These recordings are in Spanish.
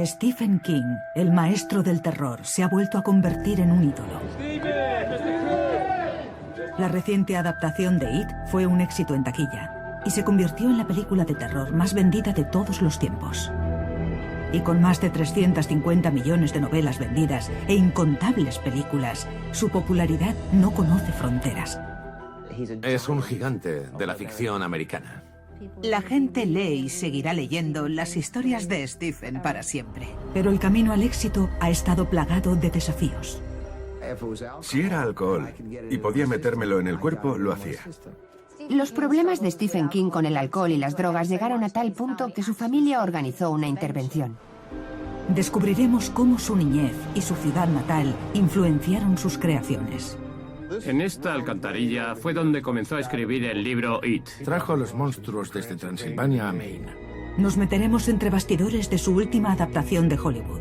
Stephen King, el maestro del terror, se ha vuelto a convertir en un ídolo. La reciente adaptación de It fue un éxito en taquilla y se convirtió en la película de terror más vendida de todos los tiempos. Y con más de 350 millones de novelas vendidas e incontables películas, su popularidad no conoce fronteras. Es un gigante de la ficción americana. La gente lee y seguirá leyendo las historias de Stephen para siempre. Pero el camino al éxito ha estado plagado de desafíos. Si era alcohol y podía metérmelo en el cuerpo, lo hacía. Los problemas de Stephen King con el alcohol y las drogas llegaron a tal punto que su familia organizó una intervención. Descubriremos cómo su niñez y su ciudad natal influenciaron sus creaciones. En esta alcantarilla fue donde comenzó a escribir el libro It. Trajo a los monstruos desde Transilvania a Maine. Nos meteremos entre bastidores de su última adaptación de Hollywood.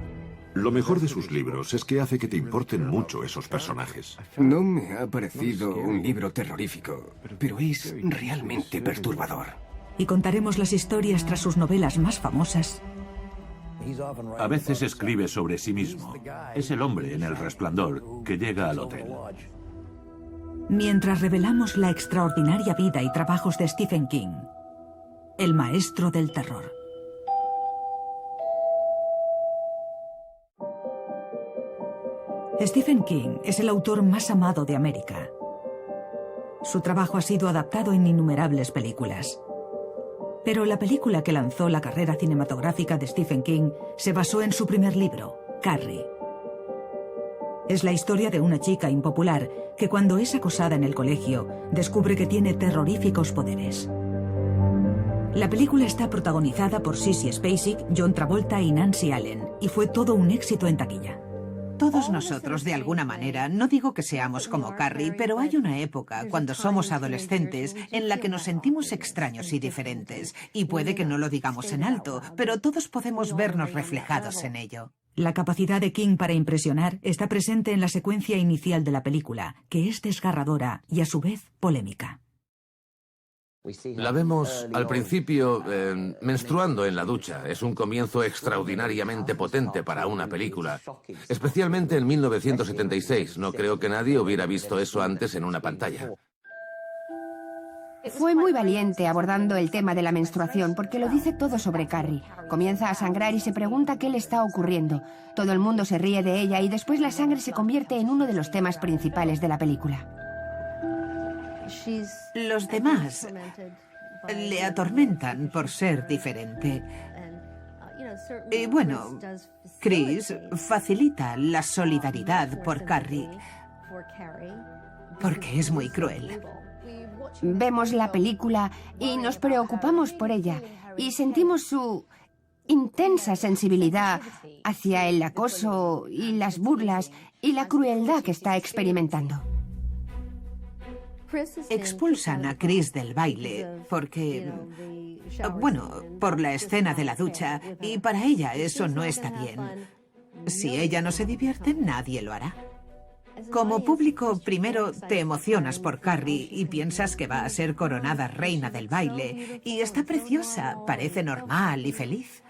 Lo mejor de sus libros es que hace que te importen mucho esos personajes. No me ha parecido un libro terrorífico, pero es realmente perturbador. Y contaremos las historias tras sus novelas más famosas. A veces escribe sobre sí mismo. Es el hombre en El Resplandor que llega al hotel. Mientras revelamos la extraordinaria vida y trabajos de Stephen King, el maestro del terror. Stephen King es el autor más amado de América. Su trabajo ha sido adaptado en innumerables películas. Pero la película que lanzó la carrera cinematográfica de Stephen King se basó en su primer libro, Carrie. Es la historia de una chica impopular que cuando es acosada en el colegio descubre que tiene terroríficos poderes. La película está protagonizada por Sissy Spacek, John Travolta y Nancy Allen y fue todo un éxito en taquilla. Todos nosotros, de alguna manera, no digo que seamos como Carrie, pero hay una época, cuando somos adolescentes, en la que nos sentimos extraños y diferentes. Y puede que no lo digamos en alto, pero todos podemos vernos reflejados en ello. La capacidad de King para impresionar está presente en la secuencia inicial de la película, que es desgarradora y a su vez polémica. La vemos al principio menstruando en la ducha. Es un comienzo extraordinariamente potente para una película. Especialmente en 1976. No creo que nadie hubiera visto eso antes en una pantalla. Fue muy valiente abordando el tema de la menstruación porque lo dice todo sobre Carrie. Comienza a sangrar y se pregunta qué le está ocurriendo. Todo el mundo se ríe de ella y después la sangre se convierte en uno de los temas principales de la película. Los demás le atormentan por ser diferente. Y bueno, Chris facilita la solidaridad por Carrie porque es muy cruel. Vemos la película y nos preocupamos por ella y sentimos su intensa sensibilidad hacia el acoso y las burlas y la crueldad que está experimentando. Expulsan a Chris del baile porque, bueno, por la escena de la ducha, y para ella eso no está bien. Si ella no se divierte, nadie lo hará. Como público, primero te emocionas por Carrie y piensas que va a ser coronada reina del baile, y está preciosa, parece normal y feliz.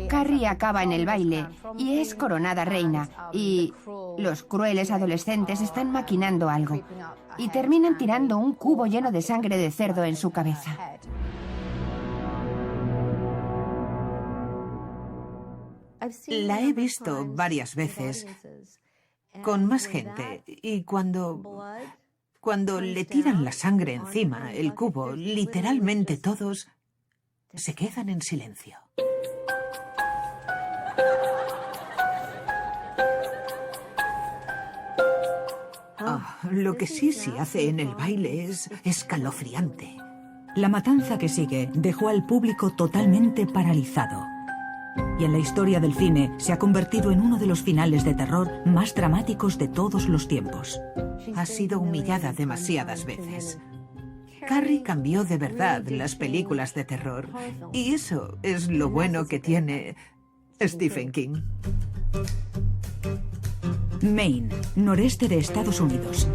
Carrie acaba en el baile y es coronada reina, y los crueles adolescentes están maquinando algo y terminan tirando un cubo lleno de sangre de cerdo en su cabeza. La he visto varias veces con más gente y cuando le tiran la sangre encima, el cubo, literalmente todos se quedan en silencio. Lo que Sissy hace en el baile es escalofriante. La matanza que sigue dejó al público totalmente paralizado. Y en la historia del cine se ha convertido en uno de los finales de terror más dramáticos de todos los tiempos. Ha sido humillada demasiadas veces. Carrie cambió de verdad las películas de terror. Y eso es lo bueno que tiene Stephen King. Maine, noreste de Estados Unidos.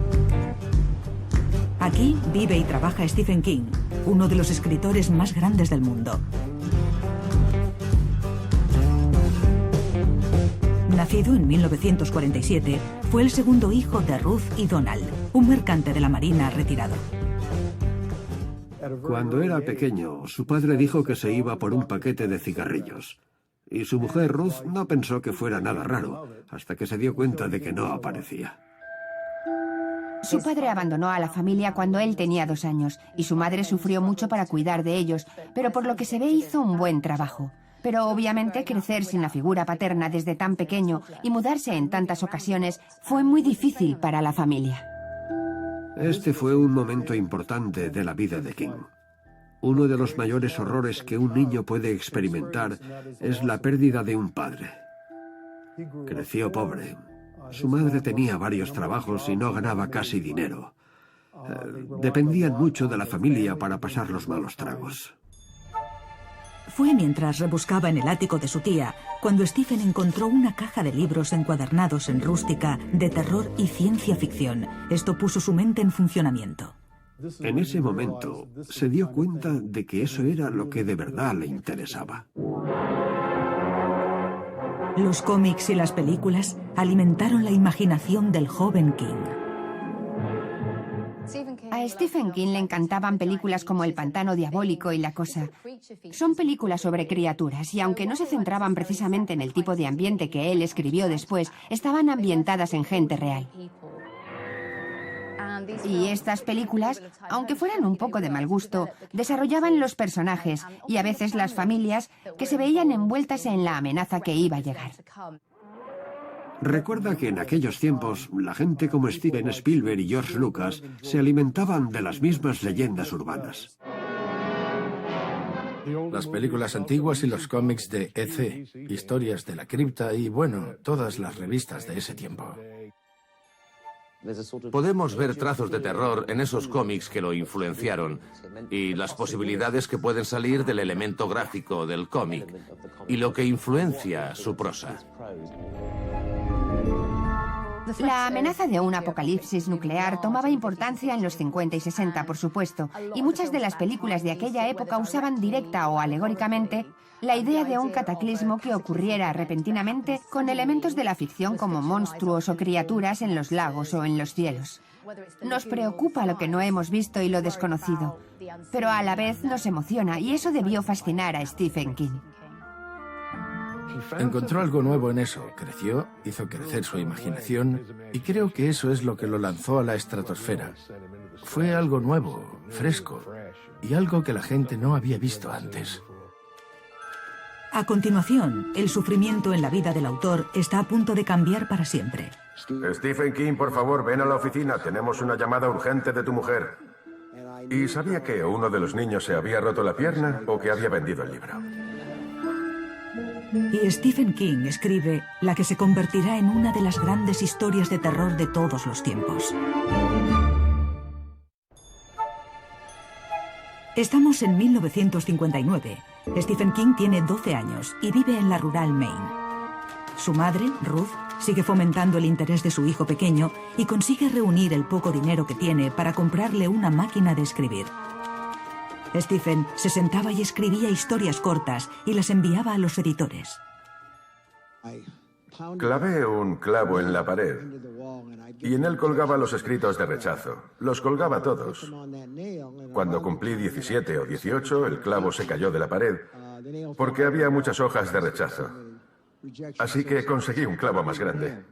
Aquí vive y trabaja Stephen King, uno de los escritores más grandes del mundo. Nacido en 1947, fue el segundo hijo de Ruth y Donald, un mercante de la Marina retirado. Cuando era pequeño, su padre dijo que se iba por un paquete de cigarrillos. Y su mujer Ruth no pensó que fuera nada raro, hasta que se dio cuenta de que no aparecía. Su padre abandonó a la familia cuando él tenía 2 años, y su madre sufrió mucho para cuidar de ellos, pero por lo que se ve hizo un buen trabajo. Pero obviamente crecer sin la figura paterna desde tan pequeño y mudarse en tantas ocasiones fue muy difícil para la familia. Este fue un momento importante de la vida de King. Uno de los mayores horrores que un niño puede experimentar es la pérdida de un padre. Creció pobre. Su madre tenía varios trabajos y no ganaba casi dinero. Dependían mucho de la familia para pasar los malos tragos. Fue mientras rebuscaba en el ático de su tía cuando Stephen encontró una caja de libros encuadernados en rústica de terror y ciencia ficción. Esto puso su mente en funcionamiento. En ese momento se dio cuenta de que eso era lo que de verdad le interesaba. Los cómics y las películas alimentaron la imaginación del joven King. A Stephen King le encantaban películas como El pantano diabólico y La cosa. Son películas sobre criaturas y aunque no se centraban precisamente en el tipo de ambiente que él escribió después, estaban ambientadas en gente real. Y estas películas, aunque fueran un poco de mal gusto, desarrollaban los personajes y a veces las familias que se veían envueltas en la amenaza que iba a llegar. Recuerda que en aquellos tiempos la gente como Steven Spielberg y George Lucas se alimentaban de las mismas leyendas urbanas. Las películas antiguas y los cómics de EC, Historias de la Cripta y, bueno, todas las revistas de ese tiempo. Podemos ver trazos de terror en esos cómics que lo influenciaron y las posibilidades que pueden salir del elemento gráfico del cómic y lo que influencia su prosa. La amenaza de un apocalipsis nuclear tomaba importancia en los 50 y 60, por supuesto, y muchas de las películas de aquella época usaban directa o alegóricamente la idea de un cataclismo que ocurriera repentinamente con elementos de la ficción como monstruos o criaturas en los lagos o en los cielos. Nos preocupa lo que no hemos visto y lo desconocido, pero a la vez nos emociona y eso debió fascinar a Stephen King. Encontró algo nuevo en eso, creció, hizo crecer su imaginación y creo que eso es lo que lo lanzó a la estratosfera. Fue algo nuevo, fresco y algo que la gente no había visto antes. A continuación, el sufrimiento en la vida del autor está a punto de cambiar para siempre. Stephen King, por favor, ven a la oficina. Tenemos una llamada urgente de tu mujer. Y sabía que uno de los niños se había roto la pierna o que había vendido el libro. Y Stephen King escribe la que se convertirá en una de las grandes historias de terror de todos los tiempos. Estamos en 1959. Stephen King tiene 12 años y vive en la rural Maine. Su madre, Ruth, sigue fomentando el interés de su hijo pequeño y consigue reunir el poco dinero que tiene para comprarle una máquina de escribir. Stephen se sentaba y escribía historias cortas y las enviaba a los editores. Clavé un clavo en la pared y en él colgaba los escritos de rechazo. Los colgaba todos. Cuando cumplí 17 o 18, el clavo se cayó de la pared porque había muchas hojas de rechazo. Así que conseguí un clavo más grande.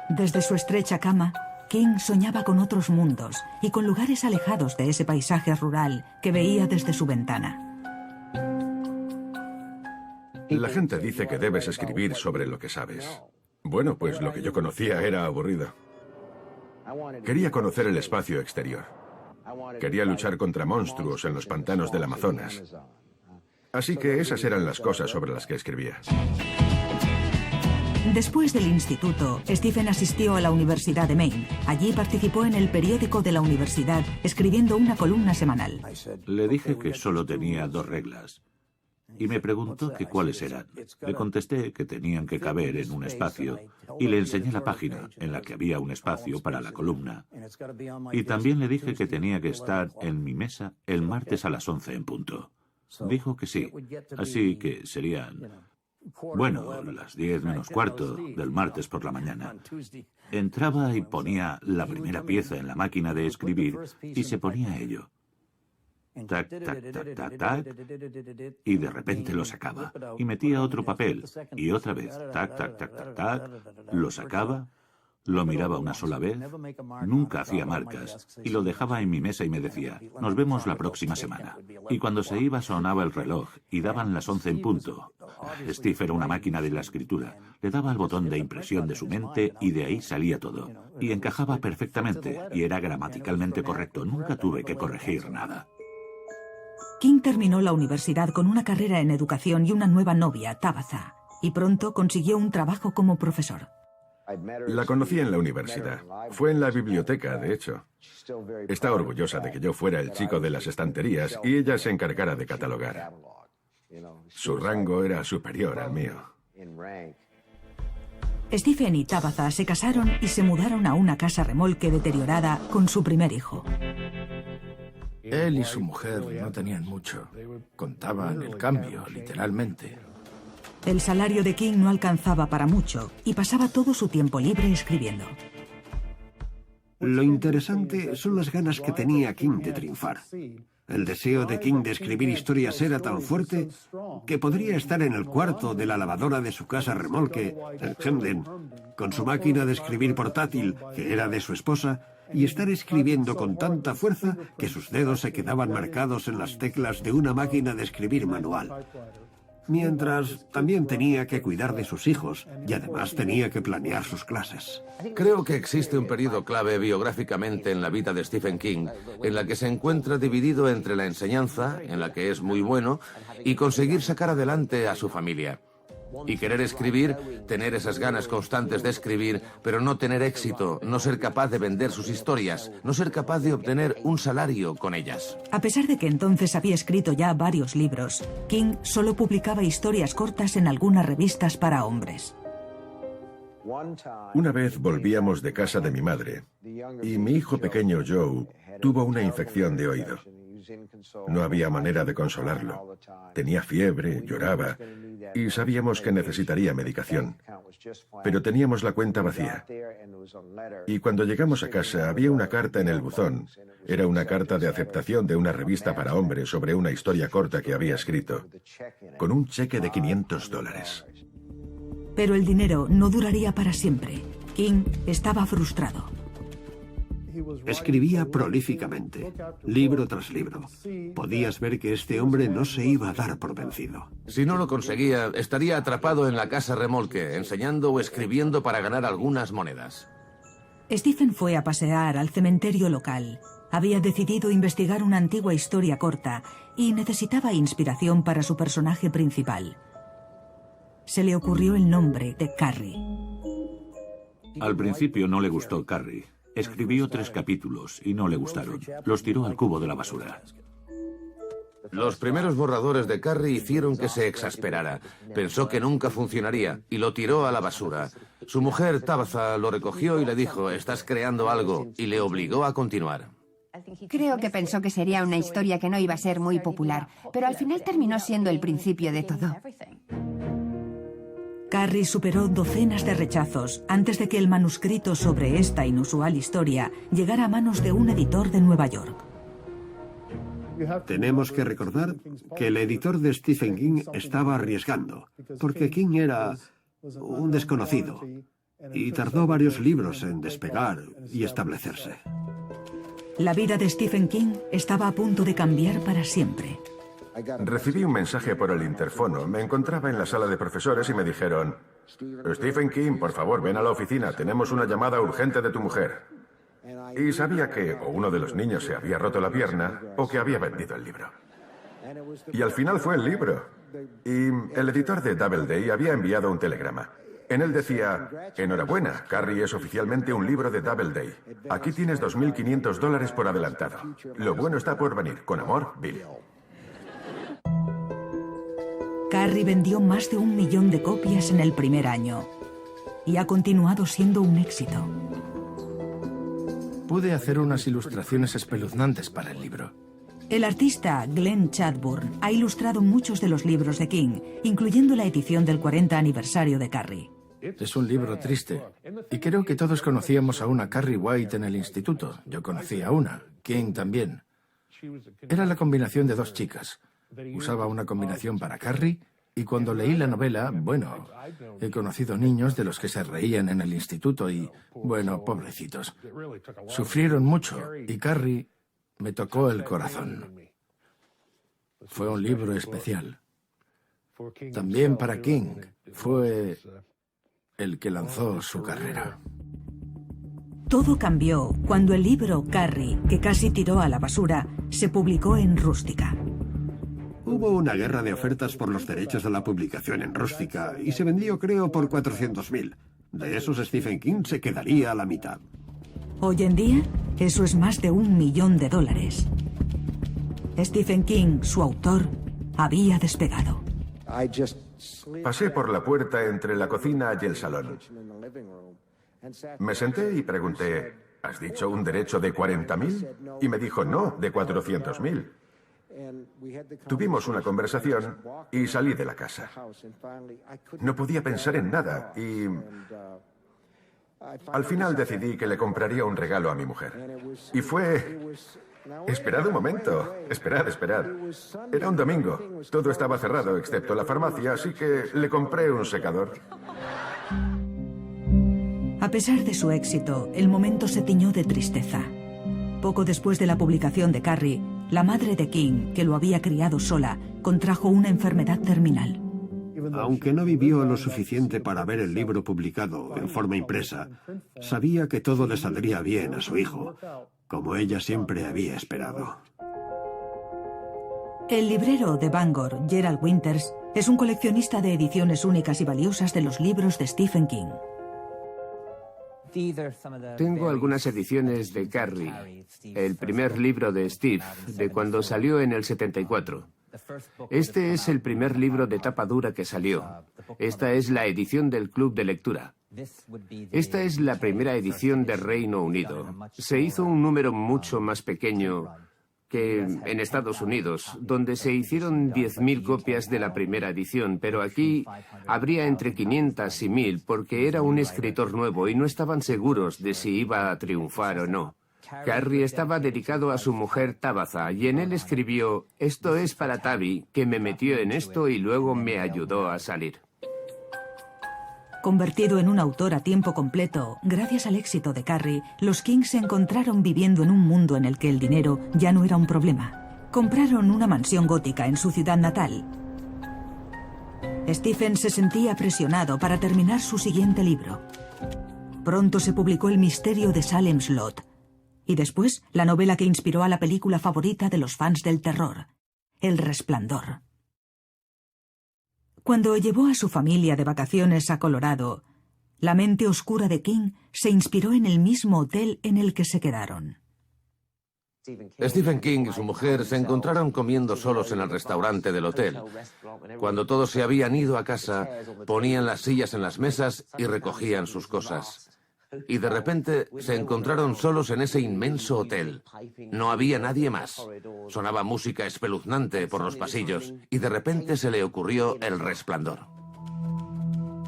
Desde su estrecha cama, King soñaba con otros mundos y con lugares alejados de ese paisaje rural que veía desde su ventana. La gente dice que debes escribir sobre lo que sabes. Bueno, pues lo que yo conocía era aburrido. Quería conocer el espacio exterior. Quería luchar contra monstruos en los pantanos del Amazonas. Así que esas eran las cosas sobre las que escribía. Después del instituto, Stephen asistió a la Universidad de Maine. Allí participó en el periódico de la universidad, escribiendo una columna semanal. Le dije que solo tenía 2 reglas. Y me preguntó que cuáles eran. Le contesté que tenían que caber en un espacio y le enseñé la página en la que había un espacio para la columna. Y también le dije que tenía que estar en mi mesa el martes a las 11 en punto. Dijo que sí, así que serían Bueno, las 10 menos cuarto del martes por la mañana. Entraba y ponía la primera pieza en la máquina de escribir y se ponía a ello. Tac, tac, tac, tac, tac, y de repente lo sacaba. Y metía otro papel, y otra vez, tac, tac, tac, tac, tac, lo sacaba, lo miraba una sola vez, nunca hacía marcas, y lo dejaba en mi mesa y me decía, nos vemos la próxima semana. Y cuando se iba sonaba el reloj, y daban las 11 en punto. Steve era una máquina de la escritura. Le daba al botón de impresión de su mente y de ahí salía todo. Y encajaba perfectamente, y era gramaticalmente correcto. Nunca tuve que corregir nada. King terminó la universidad con una carrera en educación y una nueva novia, Tabitha, y pronto consiguió un trabajo como profesor. La conocí en la universidad. Fue en la biblioteca, de hecho. Está orgullosa de que yo fuera el chico de las estanterías y ella se encargara de catalogar. Su rango era superior al mío. Stephen y Tabitha se casaron y se mudaron a una casa remolque deteriorada con su primer hijo. Él y su mujer no tenían mucho. Contaban el cambio, literalmente. El salario de King no alcanzaba para mucho y pasaba todo su tiempo libre escribiendo. Lo interesante son las ganas que tenía King de triunfar. El deseo de King de escribir historias era tan fuerte que podría estar en el cuarto de la lavadora de su casa remolque, en Camden, con su máquina de escribir portátil, que era de su esposa, y estar escribiendo con tanta fuerza que sus dedos se quedaban marcados en las teclas de una máquina de escribir manual. Mientras también tenía que cuidar de sus hijos y además tenía que planear sus clases. Creo que existe un periodo clave biográficamente en la vida de Stephen King, en la que se encuentra dividido entre la enseñanza, en la que es muy bueno, y conseguir sacar adelante a su familia. Y querer escribir, tener esas ganas constantes de escribir, pero no tener éxito, no ser capaz de vender sus historias, no ser capaz de obtener un salario con ellas. A pesar de que entonces había escrito ya varios libros, King solo publicaba historias cortas en algunas revistas para hombres. Una vez volvíamos de casa de mi madre y mi hijo pequeño Joe tuvo una infección de oído. No había manera de consolarlo. Tenía fiebre, lloraba y sabíamos que necesitaría medicación. Pero teníamos la cuenta vacía. Y cuando llegamos a casa había una carta en el buzón. Era una carta de aceptación de una revista para hombres sobre una historia corta que había escrito, con un cheque de $500. Pero el dinero no duraría para siempre. King estaba frustrado. Escribía prolíficamente, libro tras libro. Podías ver que este hombre no se iba a dar por vencido. Si no lo conseguía, estaría atrapado en la casa remolque, enseñando o escribiendo para ganar algunas monedas. Stephen fue a pasear al cementerio local. Había decidido investigar una antigua historia corta y necesitaba inspiración para su personaje principal. Se le ocurrió el nombre de Carrie. Al principio no le gustó Carrie. Escribió 3 capítulos y no le gustaron. Los tiró al cubo de la basura. Los primeros borradores de Carrie hicieron que se exasperara. Pensó que nunca funcionaría y lo tiró a la basura. Su mujer, Tabitha, lo recogió y le dijo, estás creando algo, y le obligó a continuar. Creo que pensó que sería una historia que no iba a ser muy popular, pero al final terminó siendo el principio de todo. Carrie superó docenas de rechazos antes de que el manuscrito sobre esta inusual historia llegara a manos de un editor de Nueva York. Tenemos que recordar que el editor de Stephen King estaba arriesgando, porque King era un desconocido y tardó varios libros en despegar y establecerse. La vida de Stephen King estaba a punto de cambiar para siempre. Recibí un mensaje por el interfono. Me encontraba en la sala de profesores y me dijeron, Stephen King, por favor, ven a la oficina. Tenemos una llamada urgente de tu mujer. Y sabía que o uno de los niños se había roto la pierna o que había vendido el libro. Y al final fue el libro. Y el editor de Doubleday había enviado un telegrama. En él decía, enhorabuena, Carrie es oficialmente un libro de Doubleday. Aquí tienes $2.500 por adelantado. Lo bueno está por venir. Con amor, Bill. Carrie vendió más de 1 millón de copias en el primer año y ha continuado siendo un éxito. Pude hacer unas ilustraciones espeluznantes para el libro. El artista Glenn Chadbourne ha ilustrado muchos de los libros de King, incluyendo la edición del 40 aniversario de Carrie. Es un libro triste. Y creo que todos conocíamos a una Carrie White en el instituto. Yo conocía a una, King también. Era la combinación de dos chicas. Usaba una combinación para Carrie, y cuando leí la novela, bueno, he conocido niños de los que se reían en el instituto y, bueno, pobrecitos. Sufrieron mucho y Carrie me tocó el corazón. Fue un libro especial. También para King fue el que lanzó su carrera. Todo cambió cuando el libro Carrie, que casi tiró a la basura, se publicó en Rústica. Hubo una guerra de ofertas por los derechos de la publicación en Rústica y se vendió, creo, por 400.000. De esos Stephen King se quedaría a la mitad. Hoy en día, eso es más de $1 millón. Stephen King, su autor, había despegado. Pasé por la puerta entre la cocina y el salón. Me senté y pregunté, ¿has dicho un derecho de 40.000? Y me dijo, no, de 400.000. Tuvimos una conversación y salí de la casa. No podía pensar en nada y al final decidí que le compraría un regalo a mi mujer. Y fue... Esperad un momento. Esperad. Era un domingo. Todo estaba cerrado excepto la farmacia, así que le compré un secador. A pesar de su éxito, el momento se tiñó de tristeza. Poco después de la publicación de Carrie, la madre de King, que lo había criado sola, contrajo una enfermedad terminal. Aunque no vivió lo suficiente para ver el libro publicado en forma impresa, sabía que todo le saldría bien a su hijo, como ella siempre había esperado. El librero de Bangor, Gerald Winters, es un coleccionista de ediciones únicas y valiosas de los libros de Stephen King. Tengo algunas ediciones de Carrie, el primer libro de Steve, de cuando salió en el 74. Este es el primer libro de tapa dura que salió. Esta es la edición del Club de Lectura. Esta es la primera edición de Reino Unido. Se hizo un número mucho más pequeño que en Estados Unidos, donde se hicieron 10.000 copias de la primera edición, pero aquí habría entre 500 y 1.000 porque era un escritor nuevo y no estaban seguros de si iba a triunfar o no. Carrie estaba dedicado a su mujer Tabitha y en él escribió, esto es para Tabby, que me metió en esto y luego me ayudó a salir. Convertido en un autor a tiempo completo, gracias al éxito de Carrie, los King se encontraron viviendo en un mundo en el que el dinero ya no era un problema. Compraron una mansión gótica en su ciudad natal. Stephen se sentía presionado para terminar su siguiente libro. Pronto se publicó El misterio de Salem's Lot, y después la novela que inspiró a la película favorita de los fans del terror, El Resplandor. Cuando llevó a su familia de vacaciones a Colorado, la mente oscura de King se inspiró en el mismo hotel en el que se quedaron. Stephen King y su mujer se encontraron comiendo solos en el restaurante del hotel. Cuando todos se habían ido a casa, ponían las sillas en las mesas y recogían sus cosas. Y de repente se encontraron solos en ese inmenso hotel. No había nadie más. Sonaba música espeluznante por los pasillos y de repente se le ocurrió El Resplandor.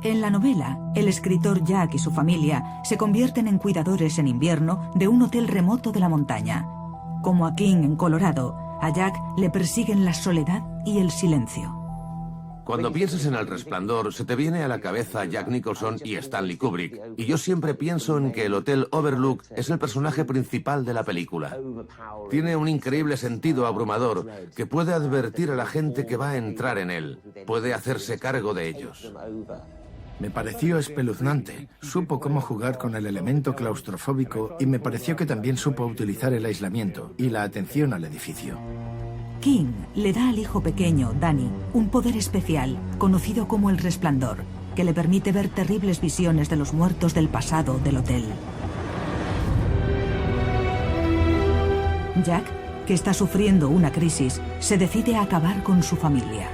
En la novela, el escritor Jack y su familia se convierten en cuidadores en invierno de un hotel remoto de la montaña. Como a King en Colorado, a Jack le persiguen la soledad y el silencio. Cuando piensas en El Resplandor, se te viene a la cabeza Jack Nicholson y Stanley Kubrick. Y yo siempre pienso en que el Hotel Overlook es el personaje principal de la película. Tiene un increíble sentido abrumador que puede advertir a la gente que va a entrar en él. Puede hacerse cargo de ellos. Me pareció espeluznante. Supo cómo jugar con el elemento claustrofóbico y me pareció que también supo utilizar el aislamiento y la atención al edificio. King le da al hijo pequeño, Danny, un poder especial, conocido como el Resplandor, que le permite ver terribles visiones de los muertos del pasado del hotel. Jack, que está sufriendo una crisis, se decide a acabar con su familia.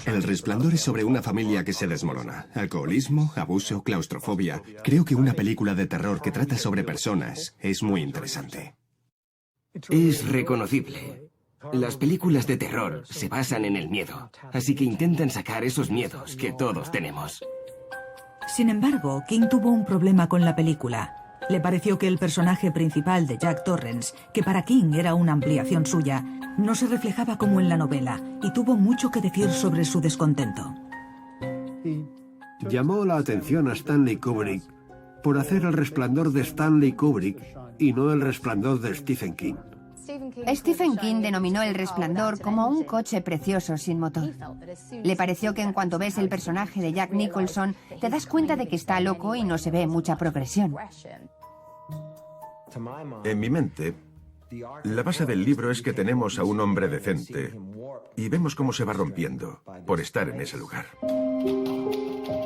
El Resplandor es sobre una familia que se desmorona. Alcoholismo, abuso, claustrofobia. Creo que una película de terror que trata sobre personas es muy interesante. Es reconocible. Las películas de terror se basan en el miedo, así que intentan sacar esos miedos que todos tenemos. Sin embargo, King tuvo un problema con la película. Le pareció que el personaje principal de Jack Torrance, que para King era una ampliación suya, no se reflejaba como en la novela y tuvo mucho que decir sobre su descontento. Llamó la atención a Stanley Kubrick por hacer El Resplandor de Stanley Kubrick y no El Resplandor de Stephen King. Stephen King denominó El Resplandor como un coche precioso sin motor. Le pareció que en cuanto ves el personaje de Jack Nicholson, te das cuenta de que está loco y no se ve mucha progresión. En mi mente, la base del libro es que tenemos a un hombre decente y vemos cómo se va rompiendo por estar en ese lugar.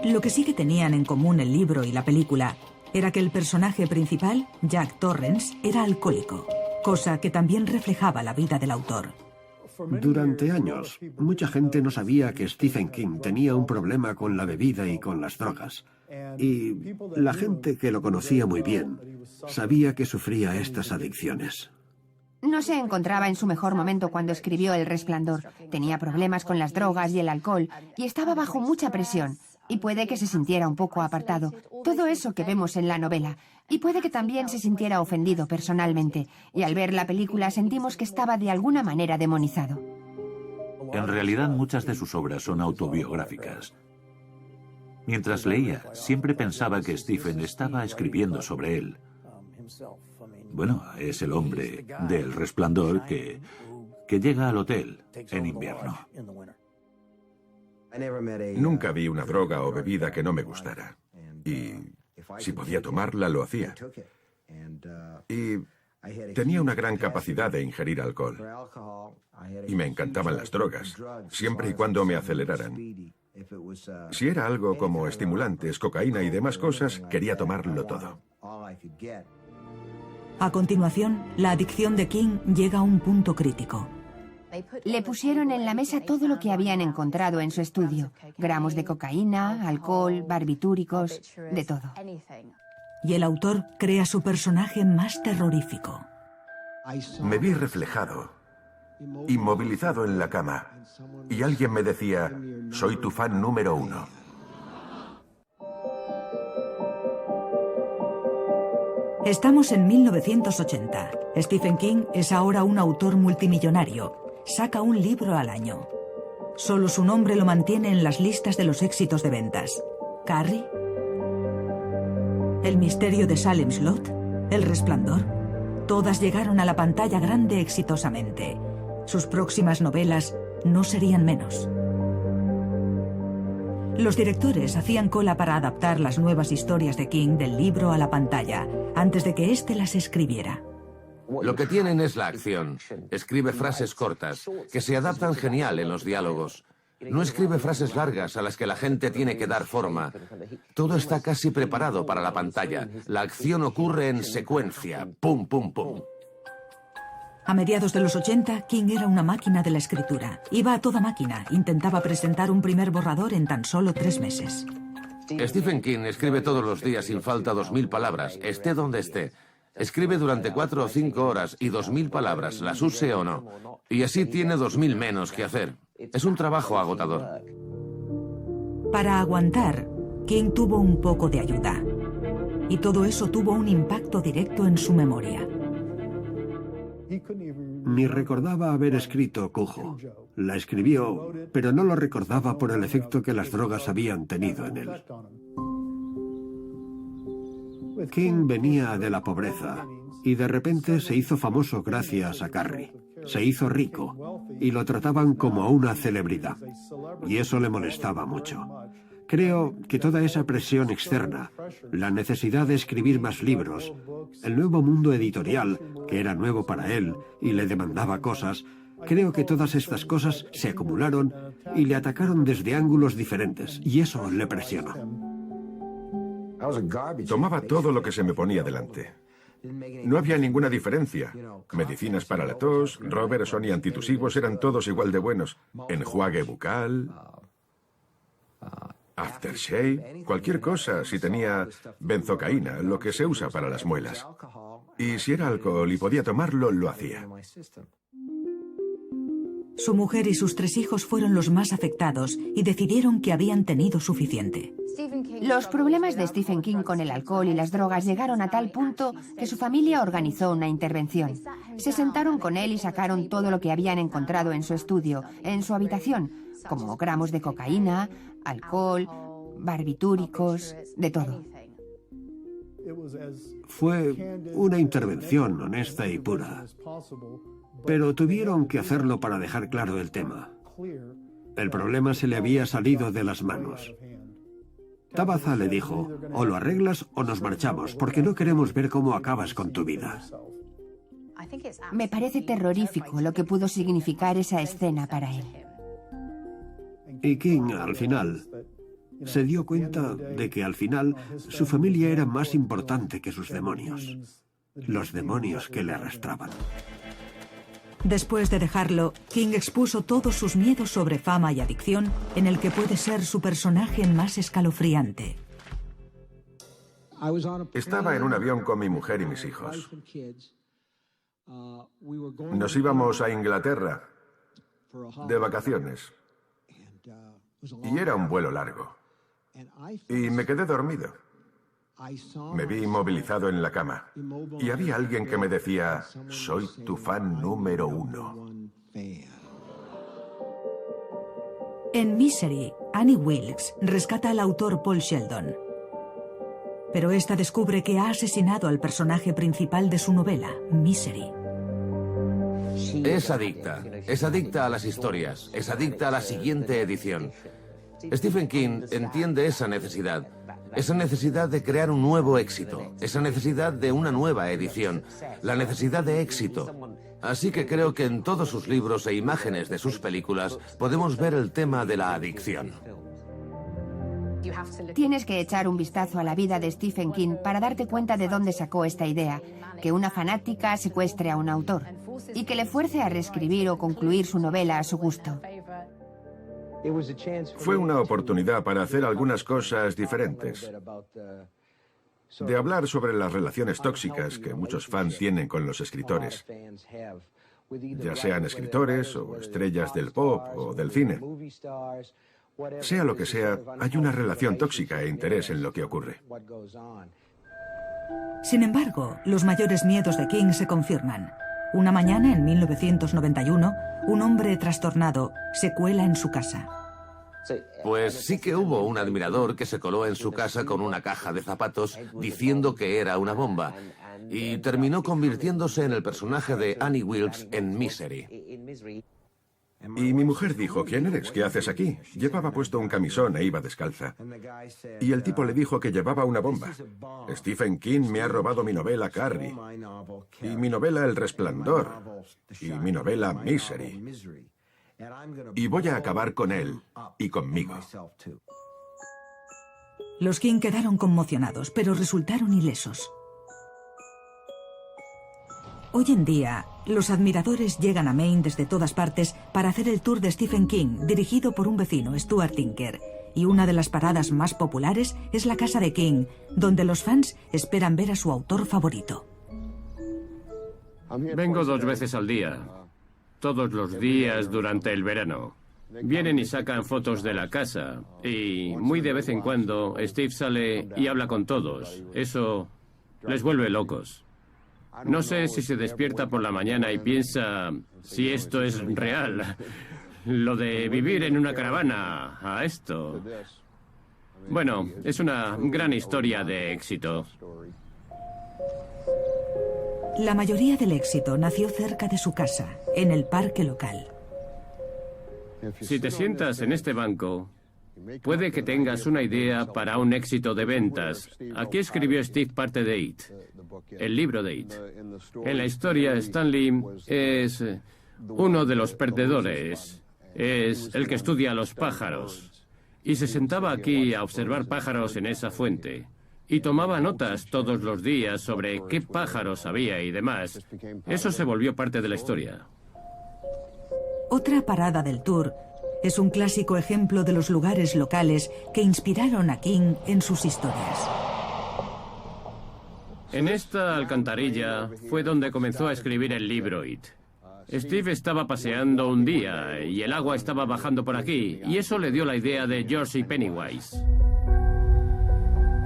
Lo que sí que tenían en común el libro y la película era que el personaje principal, Jack Torrance, era alcohólico, cosa que también reflejaba la vida del autor. Durante años, mucha gente no sabía que Stephen King tenía un problema con la bebida y con las drogas. Y la gente que lo conocía muy bien sabía que sufría estas adicciones. No se encontraba en su mejor momento cuando escribió El Resplandor. Tenía problemas con las drogas y el alcohol y estaba bajo mucha presión. Y puede que se sintiera un poco apartado. Todo eso que vemos en la novela. Y puede que también se sintiera ofendido personalmente. Y al ver la película sentimos que estaba de alguna manera demonizado. En realidad muchas de sus obras son autobiográficas. Mientras leía, siempre pensaba que Stephen estaba escribiendo sobre él. Bueno, es el hombre del Resplandor que llega al hotel en invierno. Nunca vi una droga o bebida que no me gustara. Y si podía tomarla, lo hacía. Y tenía una gran capacidad de ingerir alcohol. Y me encantaban las drogas, siempre y cuando me aceleraran. Si era algo como estimulantes, cocaína y demás cosas, quería tomarlo todo. A continuación, la adicción de King llega a un punto crítico. Le pusieron en la mesa todo lo que habían encontrado en su estudio. Gramos de cocaína, alcohol, barbitúricos, de todo. Y el autor crea su personaje más terrorífico. Me vi reflejado, inmovilizado en la cama, y alguien me decía, soy tu fan número 1. Estamos en 1980. Stephen King es ahora un autor multimillonario. Saca un libro al año. Solo su nombre lo mantiene en las listas de los éxitos de ventas. Carrie, El misterio de Salem Slot, El Resplandor, todas llegaron a la pantalla grande exitosamente. Sus próximas novelas no serían menos. Los directores hacían cola para adaptar las nuevas historias de King del libro a la pantalla, antes de que éste las escribiera. Lo que tienen es la acción. Escribe frases cortas, que se adaptan genial en los diálogos. No escribe frases largas a las que la gente tiene que dar forma. Todo está casi preparado para la pantalla. La acción ocurre en secuencia. Pum, pum, pum. A mediados de los 80, King era una máquina de la escritura. Iba a toda máquina. Intentaba presentar un primer borrador en tan solo 3 meses. Stephen King escribe todos los días sin falta 2000 palabras, esté donde esté. Escribe durante 4 o 5 horas y 2000 palabras, las use o no. Y así tiene 2000 menos que hacer. Es un trabajo agotador. Para aguantar, King tuvo un poco de ayuda. Y todo eso tuvo un impacto directo en su memoria. Ni recordaba haber escrito Cujo. La escribió, pero no lo recordaba por el efecto que las drogas habían tenido en él. King venía de la pobreza y de repente se hizo famoso gracias a Carrie. Se hizo rico y lo trataban como a una celebridad. Y eso le molestaba mucho. Creo que toda esa presión externa, la necesidad de escribir más libros, el nuevo mundo editorial, que era nuevo para él y le demandaba cosas, creo que todas estas cosas se acumularon y le atacaron desde ángulos diferentes, y eso le presionó. Tomaba todo lo que se me ponía delante. No había ninguna diferencia. Medicinas para la tos, Robertson y antitusivos eran todos igual de buenos. Enjuague bucal, aftershave, cualquier cosa, si tenía benzocaína, lo que se usa para las muelas. Y si era alcohol y podía tomarlo, lo hacía. Su mujer y sus 3 hijos fueron los más afectados y decidieron que habían tenido suficiente. Los problemas de Stephen King con el alcohol y las drogas llegaron a tal punto que su familia organizó una intervención. Se sentaron con él y sacaron todo lo que habían encontrado en su estudio, en su habitación, como gramos de cocaína, alcohol, barbitúricos, de todo. Fue una intervención honesta y pura, pero tuvieron que hacerlo para dejar claro el tema. El problema se le había salido de las manos. Tabitha le dijo, o lo arreglas o nos marchamos, porque no queremos ver cómo acabas con tu vida. Me parece terrorífico lo que pudo significar esa escena para él. Y King, al final, se dio cuenta de que al final su familia era más importante que sus demonios. Los demonios que le arrastraban. Después de dejarlo, King expuso todos sus miedos sobre fama y adicción en el que puede ser su personaje más escalofriante. Estaba en un avión con mi mujer y mis hijos. Nos íbamos a Inglaterra de vacaciones. Y era un vuelo largo. Y me quedé dormido. Me vi inmovilizado en la cama. Y había alguien que me decía, soy tu fan número 1. En Misery, Annie Wilkes rescata al autor Paul Sheldon. Pero esta descubre que ha asesinado al personaje principal de su novela, Misery. Es adicta a las historias, es adicta a la siguiente edición. Stephen King entiende esa necesidad de crear un nuevo éxito, esa necesidad de una nueva edición, la necesidad de éxito. Así que creo que en todos sus libros e imágenes de sus películas podemos ver el tema de la adicción. Tienes que echar un vistazo a la vida de Stephen King para darte cuenta de dónde sacó esta idea, que una fanática secuestre a un autor y que le fuerce a reescribir o concluir su novela a su gusto. Fue una oportunidad para hacer algunas cosas diferentes. De hablar sobre las relaciones tóxicas que muchos fans tienen con los escritores. Ya sean escritores o estrellas del pop o del cine. Sea lo que sea, hay una relación tóxica e interés en lo que ocurre. Sin embargo, los mayores miedos de King se confirman. Una mañana, en 1991, un hombre trastornado se cuela en su casa. Pues sí que hubo un admirador que se coló en su casa con una caja de zapatos diciendo que era una bomba y terminó convirtiéndose en el personaje de Annie Wilkes en Misery. Y mi mujer dijo, ¿quién eres? ¿Qué haces aquí? Llevaba puesto un camisón e iba descalza. Y el tipo le dijo que llevaba una bomba. Stephen King me ha robado mi novela Carrie. Y mi novela El Resplandor. Y mi novela Misery. Y voy a acabar con él y conmigo. Los King quedaron conmocionados, pero resultaron ilesos. Hoy en día, los admiradores llegan a Maine desde todas partes para hacer el tour de Stephen King, dirigido por un vecino, Stuart Tinker. Y una de las paradas más populares es la casa de King, donde los fans esperan ver a su autor favorito. Vengo 2 veces al día, todos los días durante el verano. Vienen y sacan fotos de la casa, y muy de vez en cuando Steve sale y habla con todos. Eso les vuelve locos. No sé si se despierta por la mañana y piensa si esto es real. Lo de vivir en una caravana a esto. Bueno, es una gran historia de éxito. La mayoría del éxito nació cerca de su casa, en el parque local. Si te sientas en este banco, puede que tengas una idea para un éxito de ventas. Aquí escribió Steve parte de It, el libro de It. En la historia, Stanley es uno de los perdedores. Es el que estudia a los pájaros. Y se sentaba aquí a observar pájaros en esa fuente. Y tomaba notas todos los días sobre qué pájaros había y demás. Eso se volvió parte de la historia. Otra parada del tour es un clásico ejemplo de los lugares locales que inspiraron a King en sus historias. En esta alcantarilla fue donde comenzó a escribir el libro It. Steve estaba paseando un día y el agua estaba bajando por aquí, y eso le dio la idea de George y Pennywise.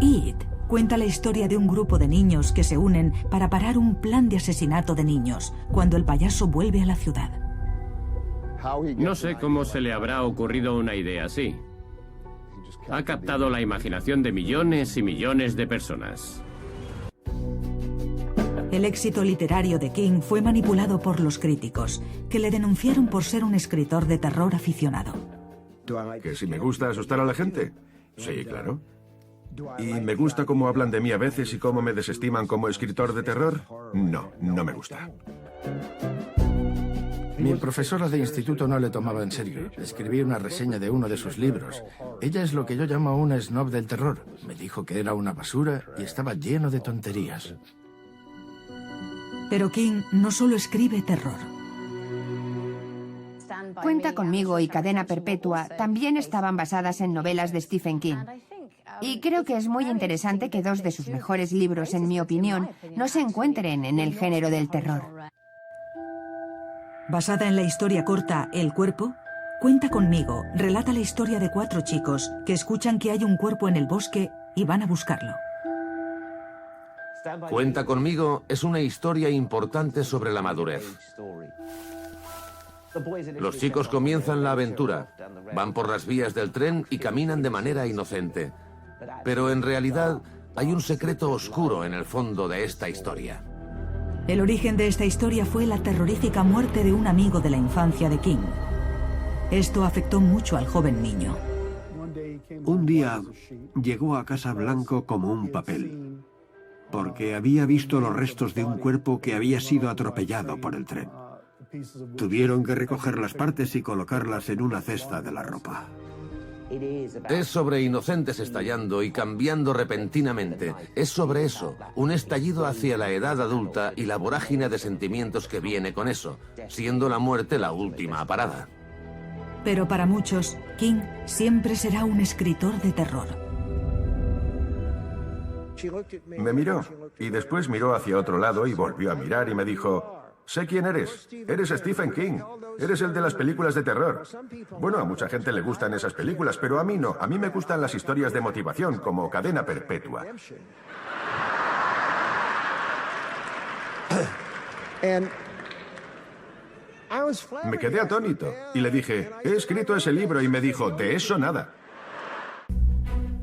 It cuenta la historia de un grupo de niños que se unen para parar un plan de asesinato de niños cuando el payaso vuelve a la ciudad. No sé cómo se le habrá ocurrido una idea así. Ha captado la imaginación de millones y millones de personas. El éxito literario de King fue manipulado por los críticos, que le denunciaron por ser un escritor de terror aficionado. ¿Que si me gusta asustar a la gente? Sí, claro. ¿Y me gusta cómo hablan de mí a veces y cómo me desestiman como escritor de terror? No, no me gusta. Mi profesora de instituto no le tomaba en serio. Escribí una reseña de uno de sus libros. Ella es lo que yo llamo una snob del terror. Me dijo que era una basura y estaba lleno de tonterías. Pero King no solo escribe terror. Cuenta conmigo y Cadena Perpetua también estaban basadas en novelas de Stephen King. Y creo que es muy interesante que dos de sus mejores libros, en mi opinión, no se encuentren en el género del terror. Basada en la historia corta El cuerpo, Cuenta conmigo relata la historia de 4 chicos que escuchan que hay un cuerpo en el bosque y van a buscarlo. Cuenta conmigo es una historia importante sobre la madurez. Los chicos comienzan la aventura, van por las vías del tren y caminan de manera inocente. Pero en realidad hay un secreto oscuro en el fondo de esta historia. El origen de esta historia fue la terrorífica muerte de un amigo de la infancia de King. Esto afectó mucho al joven niño. Un día llegó a casa blanco como un papel, porque había visto los restos de un cuerpo que había sido atropellado por el tren. Tuvieron que recoger las partes y colocarlas en una cesta de la ropa. Es sobre inocentes estallando y cambiando repentinamente. Es sobre eso, un estallido hacia la edad adulta y la vorágine de sentimientos que viene con eso, siendo la muerte la última parada. Pero para muchos, King siempre será un escritor de terror. Me miró y después miró hacia otro lado y volvió a mirar y me dijo: sé quién eres. Eres Stephen King. Eres el de las películas de terror. Bueno, a mucha gente le gustan esas películas, pero a mí no. A mí me gustan las historias de motivación, como Cadena Perpetua. Me quedé atónito y le dije: he escrito ese libro, y me dijo: de eso nada.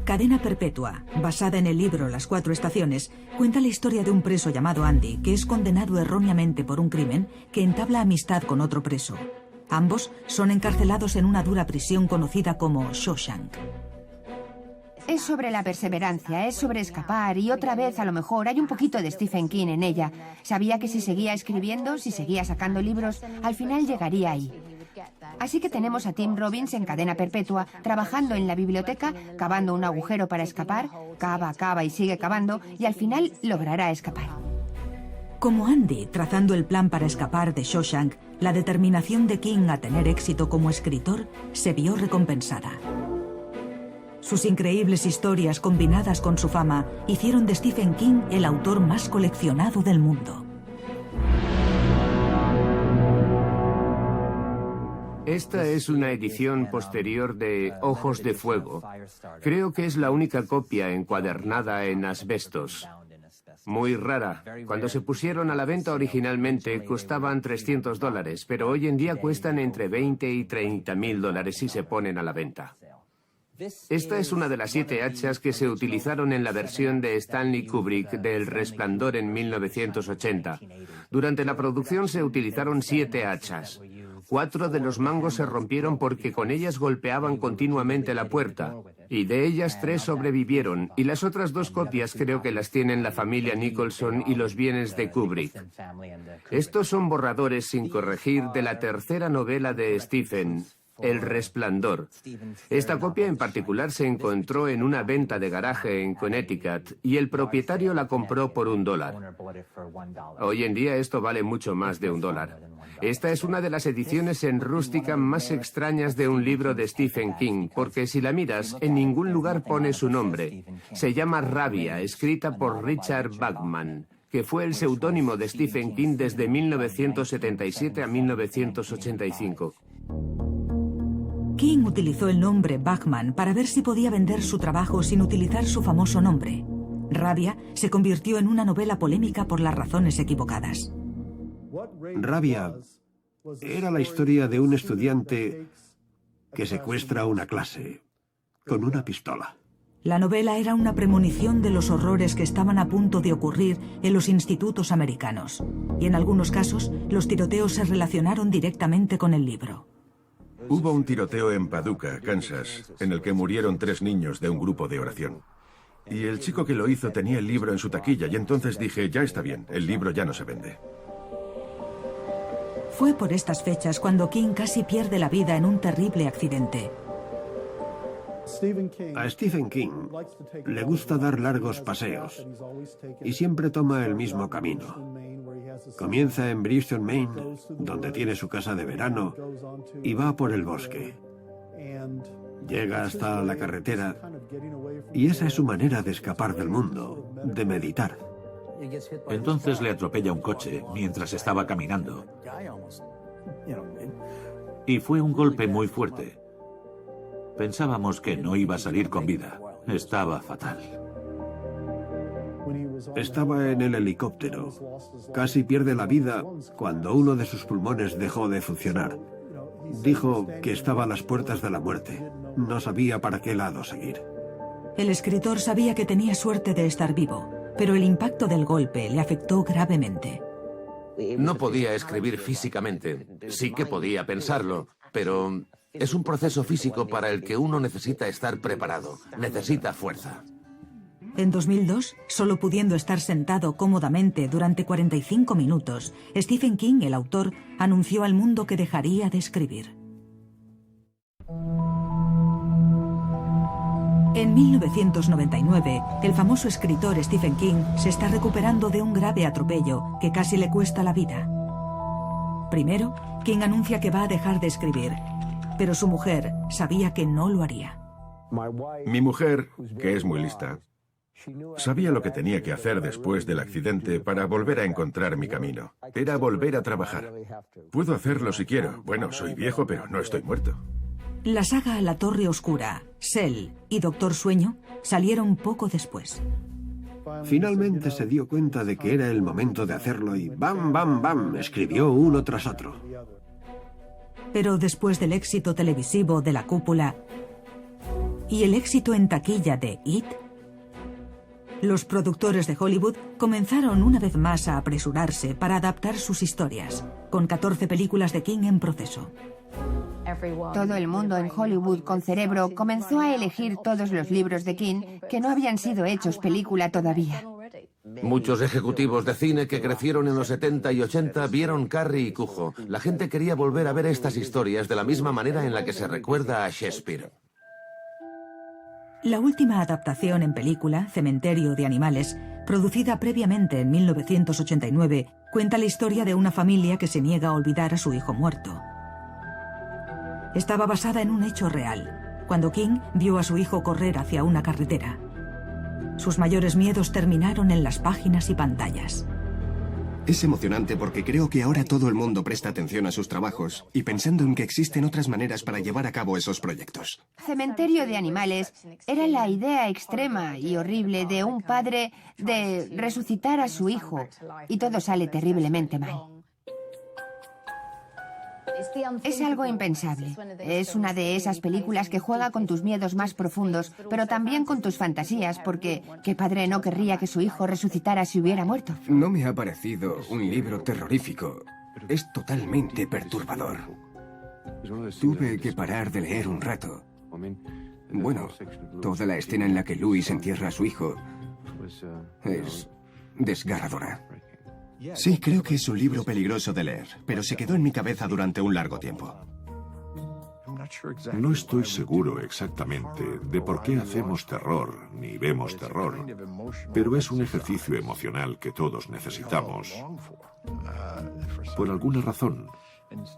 Cadena Perpetua, basada en el libro Las 4 estaciones, cuenta la historia de un preso llamado Andy, que es condenado erróneamente por un crimen que entabla amistad con otro preso. Ambos son encarcelados en una dura prisión conocida como Shawshank. Es sobre la perseverancia, es sobre escapar, y otra vez a lo mejor hay un poquito de Stephen King en ella. Sabía que si seguía escribiendo, si seguía sacando libros, al final llegaría ahí. Así que tenemos a Tim Robbins en Cadena Perpetua, trabajando en la biblioteca, cavando un agujero para escapar, cava y sigue cavando, y al final logrará escapar. Como Andy, trazando el plan para escapar de Shawshank, la determinación de King a tener éxito como escritor se vio recompensada. Sus increíbles historias combinadas con su fama hicieron de Stephen King el autor más coleccionado del mundo. Esta es una edición posterior de Ojos de Fuego. Creo que es la única copia encuadernada en asbestos. Muy rara. Cuando se pusieron a la venta originalmente costaban $300, pero hoy en día cuestan entre $20 y $30.000 si se ponen a la venta. Esta es una de las 7 hachas que se utilizaron en la versión de Stanley Kubrick de El Resplandor en 1980. Durante la producción se utilizaron 7 hachas. 4 de los mangos se rompieron porque con ellas golpeaban continuamente la puerta, y de ellas 3 sobrevivieron, y las otras 2 copias creo que las tienen la familia Nicholson y los bienes de Kubrick. Estos son borradores sin corregir de la tercera novela de Stephen, El Resplandor. Esta copia en particular se encontró en una venta de garaje en Connecticut y el propietario la compró por $1. Hoy en día esto vale mucho más de $1. Esta es una de las ediciones en rústica más extrañas de un libro de Stephen King, porque si la miras, en ningún lugar pone su nombre. Se llama Rabia, escrita por Richard Bachman, que fue el seudónimo de Stephen King desde 1977 a 1985. King utilizó el nombre Bachman para ver si podía vender su trabajo sin utilizar su famoso nombre. Rabia se convirtió en una novela polémica por las razones equivocadas. Rabia era la historia de un estudiante que secuestra una clase con una pistola. La novela era una premonición de los horrores que estaban a punto de ocurrir en los institutos americanos, y en algunos casos los tiroteos se relacionaron directamente con el libro. Hubo un tiroteo en Paducah, Kansas, en el que murieron 3 niños de un grupo de oración. Y el chico que lo hizo tenía el libro en su taquilla y entonces dije, ya está bien, el libro ya no se vende. Fue por estas fechas cuando King casi pierde la vida en un terrible accidente. A Stephen King le gusta dar largos paseos y siempre toma el mismo camino. Comienza en Bristol, Maine, donde tiene su casa de verano, y va por el bosque. Llega hasta la carretera y esa es su manera de escapar del mundo, de meditar. Entonces le atropella un coche mientras estaba caminando. Y fue un golpe muy fuerte. Pensábamos que no iba a salir con vida. Estaba fatal. Estaba en el helicóptero. Casi pierde la vida cuando uno de sus pulmones dejó de funcionar. Dijo que estaba a las puertas de la muerte. No sabía para qué lado seguir. El escritor sabía que tenía suerte de estar vivo, pero el impacto del golpe le afectó gravemente. No podía escribir físicamente. Sí que podía pensarlo, pero es un proceso físico para el que uno necesita estar preparado. Necesita fuerza. En 2002, solo pudiendo estar sentado cómodamente durante 45 minutos, Stephen King, el autor, anunció al mundo que dejaría de escribir. En 1999, el famoso escritor Stephen King se está recuperando de un grave atropello que casi le cuesta la vida. Primero, King anuncia que va a dejar de escribir, pero su mujer sabía que no lo haría. Mi mujer, que es muy lista, sabía lo que tenía que hacer después del accidente para volver a encontrar mi camino. Era volver a trabajar. Puedo hacerlo si quiero. Bueno, soy viejo, pero no estoy muerto. La saga La Torre Oscura, Cell y Doctor Sueño salieron poco después. Finalmente se dio cuenta de que era el momento de hacerlo y ¡bam, bam, bam! Escribió uno tras otro. Pero después del éxito televisivo de La Cúpula y el éxito en taquilla de It, los productores de Hollywood comenzaron una vez más a apresurarse para adaptar sus historias, con 14 películas de King en proceso. Todo el mundo en Hollywood con cerebro comenzó a elegir todos los libros de King que no habían sido hechos película todavía. Muchos ejecutivos de cine que crecieron en los 70 y 80 vieron Carrie y Cujo. La gente quería volver a ver estas historias de la misma manera en la que se recuerda a Shakespeare. La última adaptación en película, Cementerio de Animales, producida previamente en 1989, cuenta la historia de una familia que se niega a olvidar a su hijo muerto. Estaba basada en un hecho real, cuando King vio a su hijo correr hacia una carretera. Sus mayores miedos terminaron en las páginas y pantallas. Es emocionante porque creo que ahora todo el mundo presta atención a sus trabajos y pensando en que existen otras maneras para llevar a cabo esos proyectos. Cementerio de Animales era la idea extrema y horrible de un padre de resucitar a su hijo y todo sale terriblemente mal. Es algo impensable. Es una de esas películas que juega con tus miedos más profundos, pero también con tus fantasías, porque ¿qué padre no querría que su hijo resucitara si hubiera muerto? No me ha parecido un libro terrorífico. Es totalmente perturbador. Tuve que parar de leer un rato. Bueno, toda la escena en la que Louis entierra a su hijo es desgarradora. Sí, creo que es un libro peligroso de leer, pero se quedó en mi cabeza durante un largo tiempo. No estoy seguro exactamente de por qué hacemos terror ni vemos terror, pero es un ejercicio emocional que todos necesitamos. Por alguna razón.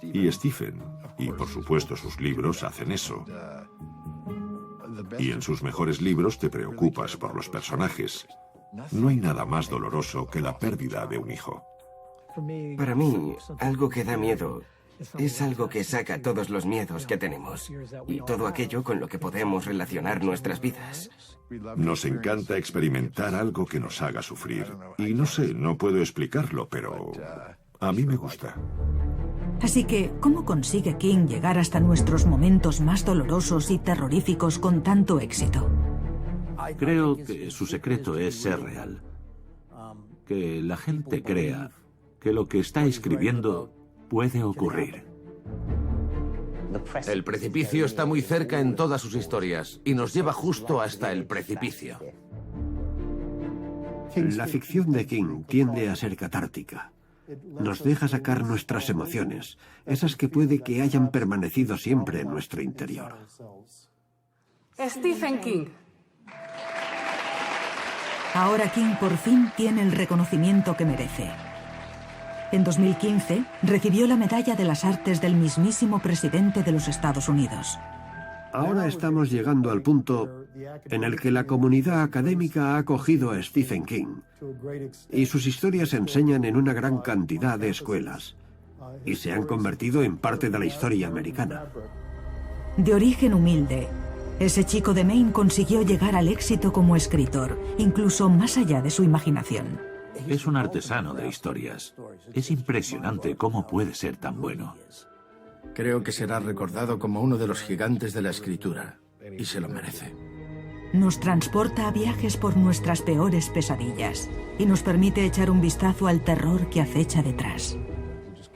Y Stephen, y por supuesto sus libros, hacen eso. Y en sus mejores libros te preocupas por los personajes. No hay nada más doloroso que la pérdida de un hijo. Para mí, algo que da miedo es algo que saca todos los miedos que tenemos y todo aquello con lo que podemos relacionar nuestras vidas. Nos encanta experimentar algo que nos haga sufrir. Y no sé, no puedo explicarlo, pero a mí me gusta. Así que, ¿cómo consigue King llegar hasta nuestros momentos más dolorosos y terroríficos con tanto éxito? Creo que su secreto es ser real. Que la gente crea que lo que está escribiendo puede ocurrir. El precipicio está muy cerca en todas sus historias y nos lleva justo hasta el precipicio. La ficción de King tiende a ser catártica. Nos deja sacar nuestras emociones, esas que puede que hayan permanecido siempre en nuestro interior. Stephen King. Ahora King por fin tiene el reconocimiento que merece. En 2015 recibió la Medalla de las Artes del mismísimo presidente de los Estados Unidos. Ahora estamos llegando al punto en el que la comunidad académica ha acogido a Stephen King y sus historias se enseñan en una gran cantidad de escuelas y se han convertido en parte de la historia americana. De origen humilde, ese chico de Maine consiguió llegar al éxito como escritor, incluso más allá de su imaginación. Es un artesano de historias. Es impresionante cómo puede ser tan bueno. Creo que será recordado como uno de los gigantes de la escritura, y se lo merece. Nos transporta a viajes por nuestras peores pesadillas y nos permite echar un vistazo al terror que acecha detrás.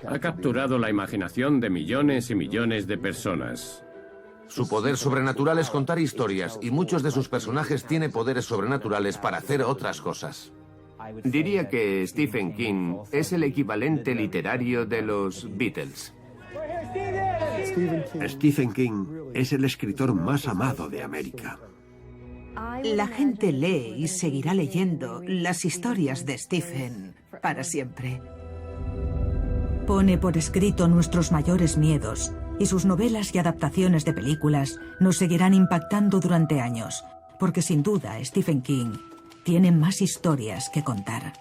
Ha capturado la imaginación de millones y millones de personas. Su poder sobrenatural es contar historias, y muchos de sus personajes tienen poderes sobrenaturales para hacer otras cosas. Diría que Stephen King es el equivalente literario de los Beatles. Stephen King es el escritor más amado de América. La gente lee y seguirá leyendo las historias de Stephen para siempre. Pone por escrito nuestros mayores miedos y sus novelas y adaptaciones de películas nos seguirán impactando durante años, porque sin duda Stephen King tiene más historias que contar.